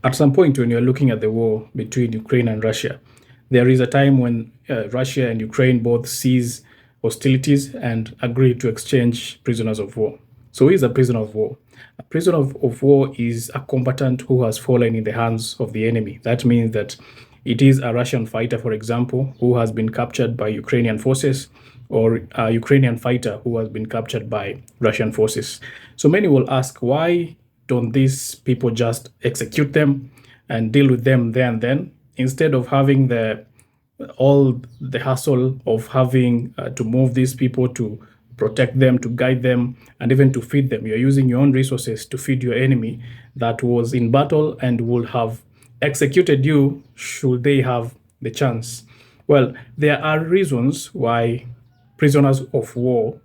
At some point, when you're looking at the war between Ukraine and Russia, there is a time when Russia and Ukraine both cease hostilities and agree to exchange prisoners of war. So, who is a prisoner of war? A prisoner of war is a combatant who has fallen in the hands of the enemy. That means that it is a Russian fighter, for example, who has been captured by Ukrainian forces, or a Ukrainian fighter who has been captured by Russian forces. So many will ask, why don't these people just execute them and deal with them there and then, instead of having all the hassle of having to move these people, to protect them, to guide them, and even to feed them? You're using your own resources to feed your enemy that was in battle and would have executed you should they have the chance. Well, there are reasons why prisoners of war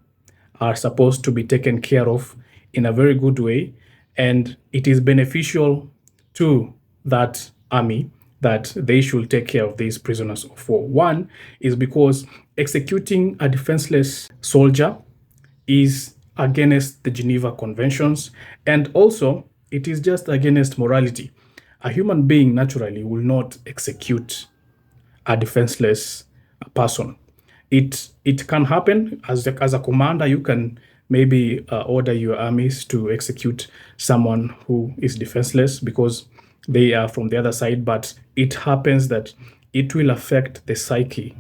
are supposed to be taken care of in a very good way, and it is beneficial to that army that they should take care of these prisoners of war. One is because executing a defenseless soldier is against the Geneva Conventions, and also it is just against morality. A human being naturally will not execute a defenseless person. It can happen as a commander. You can maybe order your armies to execute someone who is defenseless because they are from the other side, but it happens that it will affect the psyche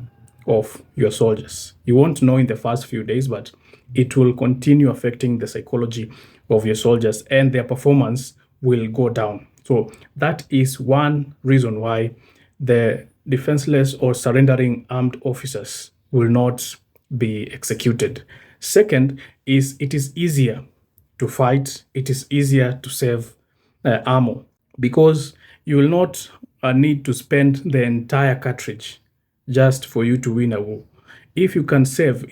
of your soldiers. You won't know in the first few days, but it will continue affecting the psychology of your soldiers, and their performance will go down. So that is one reason why the defenseless or surrendering armed officers will not be executed. Second is it is easier to fight. It is easier to save ammo, because you will not need to spend the entire cartridge just for you to win a war. If you can save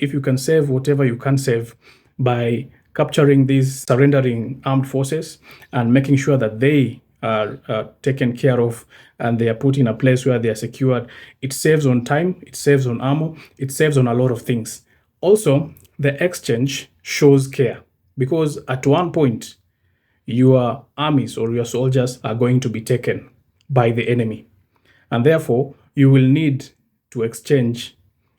whatever you can save by capturing these surrendering armed forces and making sure that they are taken care of and they are put in a place where they are secured, it saves on time, it saves on ammo, it saves on a lot of things. Also, the exchange shows care, because at one point, your armies or your soldiers are going to be taken by the enemy. And therefore, you will need to exchange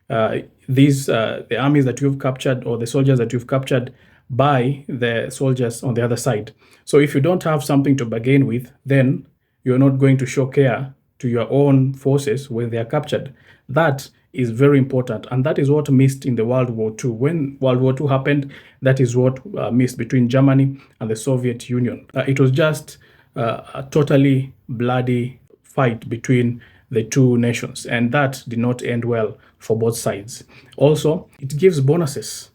the armies that you've captured, or the soldiers that you've captured, by the soldiers on the other side. So if you don't have something to bargain with, then you're not going to show care to your own forces when they are captured. That is very important, and that is what missed in the World War II. When World War II happened, that is what missed between Germany and the Soviet Union. It was just a totally bloody fight between the two nations, and that did not end well for both sides. Also, it gives bonuses.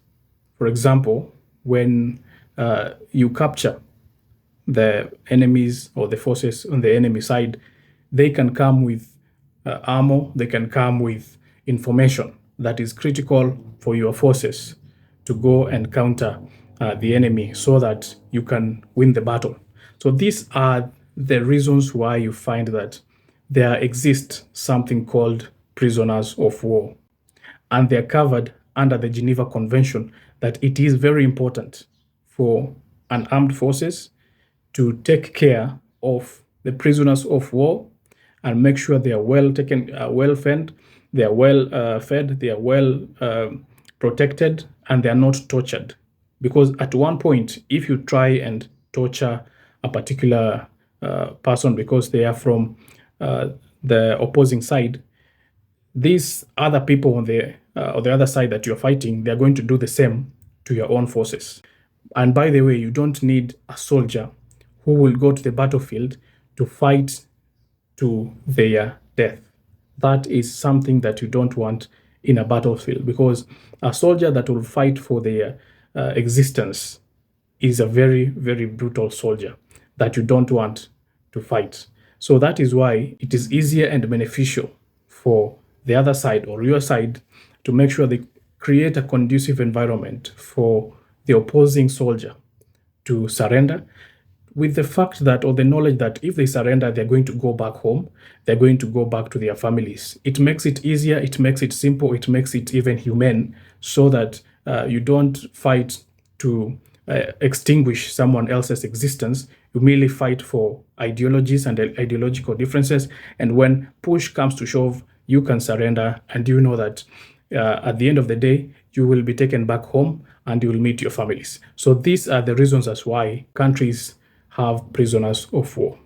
For example, when you capture the enemies or the forces on the enemy side, they can come with armor, they can come with information that is critical for your forces to go and counter the enemy so that you can win the battle. So these are the reasons why you find that there exists something called prisoners of war, and they're covered under the Geneva Convention, that it is very important for an armed forces to take care of the prisoners of war and make sure they are well taken, well fed, they are well fed, they are well protected, and they are not tortured. Because at one point, if you try and torture a particular person because they are from the opposing side, these other people on the other side that you're fighting, they're going to do the same to your own forces. And by the way, you don't need a soldier who will go to the battlefield to fight to their death. That is something that you don't want in a battlefield, because a soldier that will fight for their existence is a very, very brutal soldier that you don't want to fight. So that is why it is easier and beneficial for the other side or your side to make sure they create a conducive environment for the opposing soldier to surrender, with the fact that, or the knowledge that, if they surrender, they're going to go back home, they're going to go back to their families. It makes it easier, it makes it simple, it makes it even humane, so that you don't fight to extinguish someone else's existence. You merely fight for ideologies and ideological differences. And when push comes to shove, you can surrender, and you know that at the end of the day, you will be taken back home and you will meet your families. So these are the reasons as why countries have prisoners of war.